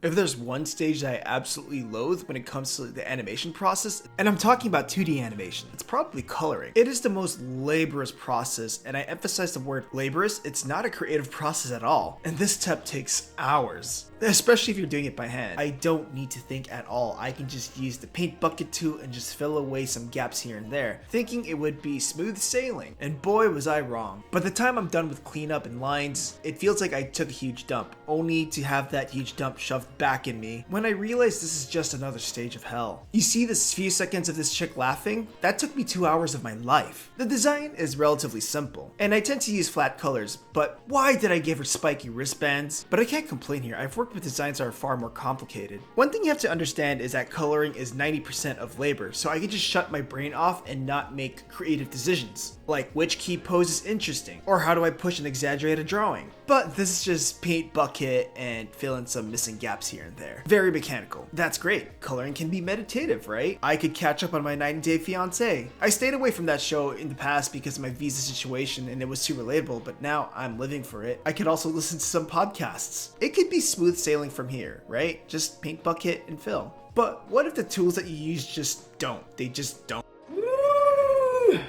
If there's one stage that I absolutely loathe when it comes to the animation process, and I'm talking about 2D animation, it's probably coloring. It is the most laborious process, and I emphasize the word laborious. It's not a creative process at all, and this step takes hours, especially if you're doing it by hand. I don't need to think at all. I can just use the paint bucket tool and just fill away some gaps here and there, thinking it would be smooth sailing, and boy was I wrong. By the time I'm done with cleanup and lines, it feels like I took a huge dump, only to have that huge dump shoved back in me when I realized this is just another stage of hell. You see this few seconds of this chick laughing? That took me 2 hours of my life. The design is relatively simple, and I tend to use flat colors, but why did I give her spiky wristbands? But I can't complain here. I've worked with designs that are far more complicated. One thing you have to understand is that coloring is 90% of labor, so I can just shut my brain off and not make creative decisions, like which key pose is interesting, or how do I push and exaggerate a drawing. But this is just paint bucket and fill in some missing gaps here and there. Very mechanical. That's great. Coloring can be meditative, right? I could catch up on my 90-Day Fiancé. I stayed away from that show in the past because of my visa situation and it was too relatable, but now I'm living for it. I could also listen to some podcasts. It could be smooth sailing from here, right? Just paint bucket and fill. But what if the tools that you use just don't? They just don't. Woo!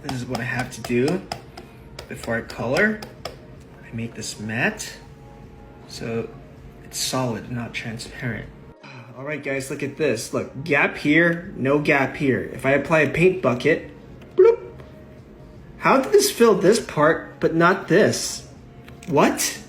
This is what I have to do before I color. I make this matte so it's solid and not transparent. Alright guys, look at this. Look, gap here, no gap here. If I apply a paint bucket, bloop. How did this fill this part but not this? What?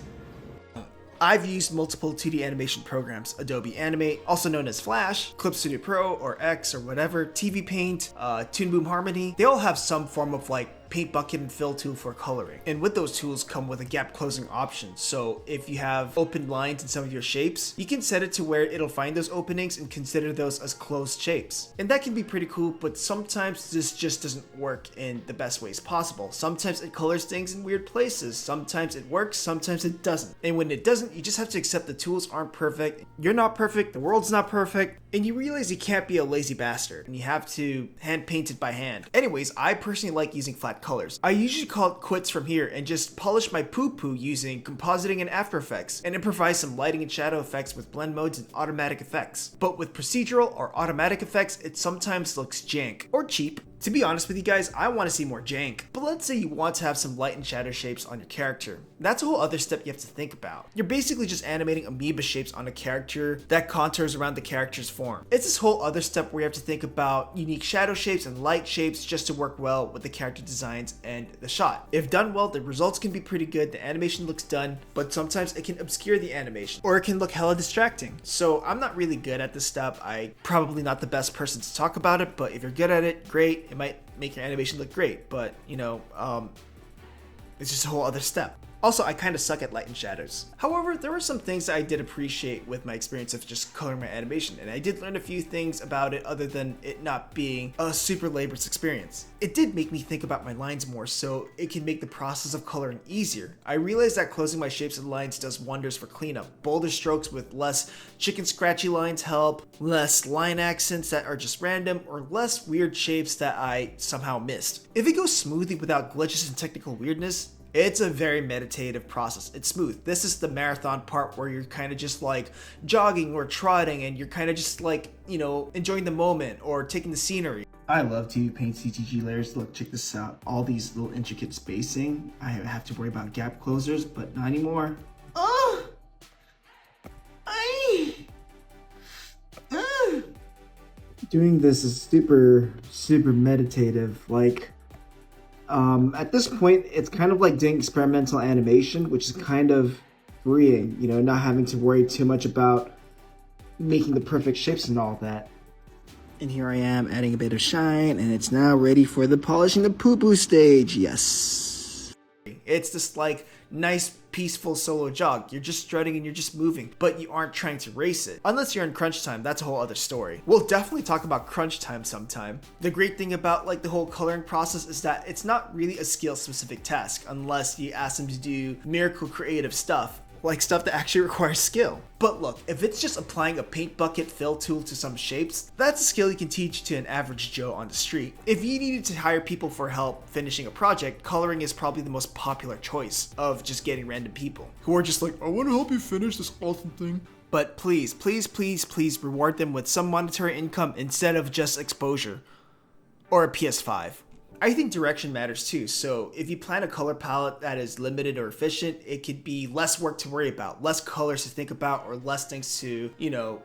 I've used multiple 2D animation programs, Adobe Animate, also known as Flash, Clip Studio Pro or X or whatever, TVPAINT, ToonBoom Harmony. They all have some form of like paint bucket and fill tool for coloring. And with those tools come with a gap closing option. So if you have open lines in some of your shapes, you can set it to where it'll find those openings and consider those as closed shapes. And that can be pretty cool, but sometimes this just doesn't work in the best ways possible. Sometimes it colors things in weird places. Sometimes it works, sometimes it doesn't. And when it doesn't, you just have to accept the tools aren't perfect. You're not perfect, the world's not perfect, and you realize you can't be a lazy bastard and you have to hand paint it by hand. Anyways, I personally like using flat colors. I usually call it quits from here and just polish my poo-poo using Compositing and After Effects and improvise some lighting and shadow effects with blend modes and automatic effects. But with procedural or automatic effects, it sometimes looks jank or cheap. To be honest with you guys, I want to see more jank. But let's say you want to have some light and shadow shapes on your character. That's a whole other step you have to think about. You're basically just animating amoeba shapes on a character that contours around the character's form. It's this whole other step where you have to think about unique shadow shapes and light shapes just to work well with the character designs and the shot. If done well, the results can be pretty good, the animation looks done, but sometimes it can obscure the animation, or it can look hella distracting. So I'm not really good at this step. I'm probably not the best person to talk about it, but if you're good at it, great. It might make your animation look great, but you know, it's just a whole other step. Also, I kind of suck at light and shadows. However, there were some things that I did appreciate with my experience of just coloring my animation, and I did learn a few things about it other than it not being a super laborious experience. It did make me think about my lines more, so it can make the process of coloring easier. I realized that closing my shapes and lines does wonders for cleanup. Bolder strokes with less chicken scratchy lines help, less line accents that are just random, or less weird shapes that I somehow missed. If it goes smoothly without glitches and technical weirdness, it's a very meditative process. It's smooth. This is the marathon part where you're kind of just like jogging or trotting and you're kind of just like, you know, enjoying the moment or taking the scenery. I love TVPAINT CTG layers. Look, check this out. All these little intricate spacing. I have to worry about gap closers, but not anymore. Oh! Doing this is super meditative. Like, at this point, it's kind of like doing experimental animation, which is kind of freeing, you know, not having to worry too much about making the perfect shapes and all that. And here I am adding a bit of shine, and it's now ready for the polishing the poo-poo stage. Yes. It's this like nice peaceful solo jog. You're just strutting and you're just moving, but you aren't trying to race it. Unless you're in crunch time, that's a whole other story. We'll definitely talk about crunch time sometime. The great thing about like the whole coloring process is that it's not really a skill specific task unless you ask them to do miracle creative stuff, like stuff that actually requires skill. But look, if it's just applying a paint bucket fill tool to some shapes, that's a skill you can teach to an average Joe on the street. If you needed to hire people for help finishing a project, coloring is probably the most popular choice of just getting random people who are just like, I want to help you finish this awesome thing. But please, please, please, please reward them with some monetary income instead of just exposure or a PS5. I think direction matters too, so if you plan a color palette that is limited or efficient, it could be less work to worry about, less colors to think about, or less things to,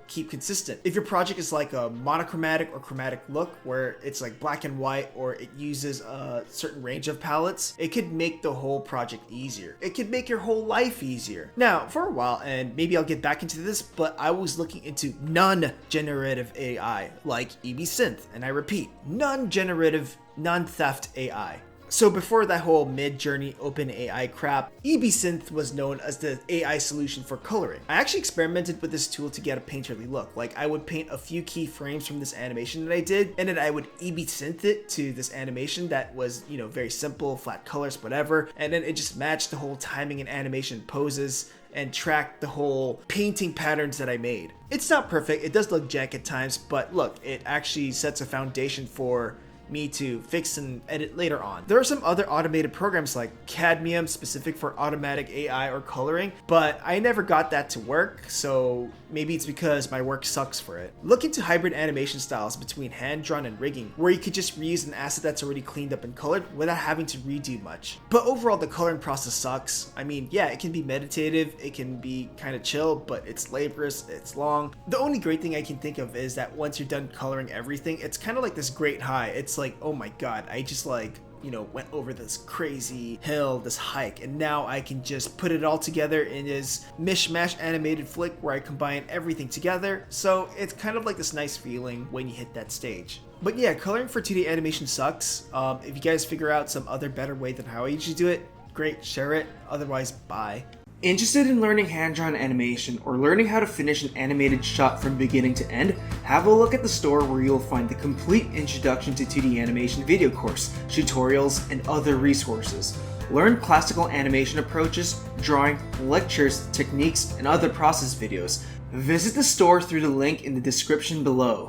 keep consistent. If your project is like a monochromatic or chromatic look, where it's like black and white, or it uses a certain range of palettes, it could make the whole project easier. It could make your whole life easier. Now, for a while, and maybe I'll get back into this, but I was looking into non-generative AI, like EB Synth, and I repeat, non-generative non-theft AI. So before that whole mid-journey open AI crap, EB Synth was known as the AI solution for coloring. I actually experimented with this tool to get a painterly look. Like, I would paint a few keyframes from this animation that I did, and then I would EB Synth it to this animation that was, very simple, flat colors, whatever, and then it just matched the whole timing and animation poses and track the whole painting patterns that I made. It's not perfect, it does look jank at times, but look, it actually sets a foundation for me to fix and edit later on. There are some other automated programs like Cadmium, specific for automatic AI or coloring, but I never got that to work, so maybe it's because my work sucks for it. Look into hybrid animation styles between hand-drawn and rigging, where you could just reuse an asset that's already cleaned up and colored without having to redo much. But overall, the coloring process sucks. I mean, yeah, it can be meditative, it can be kind of chill, but it's laborious, it's long. The only great thing I can think of is that once you're done coloring everything, it's kind of like this great high. It's like, oh my god, I just went over this crazy hill, this hike, and now I can just put it all together in this mishmash animated flick where I combine everything together. So it's kind of like this nice feeling when you hit that stage. But yeah, coloring for 2D animation sucks. If you guys figure out some other better way than how I usually do it, great, share it. Otherwise, bye. Interested in learning hand-drawn animation or learning how to finish an animated shot from beginning to end? Have a look at the store where you'll find the complete Introduction to 2D Animation video course, tutorials, and other resources. Learn classical animation approaches, drawing, lectures, techniques, and other process videos. Visit the store through the link in the description below.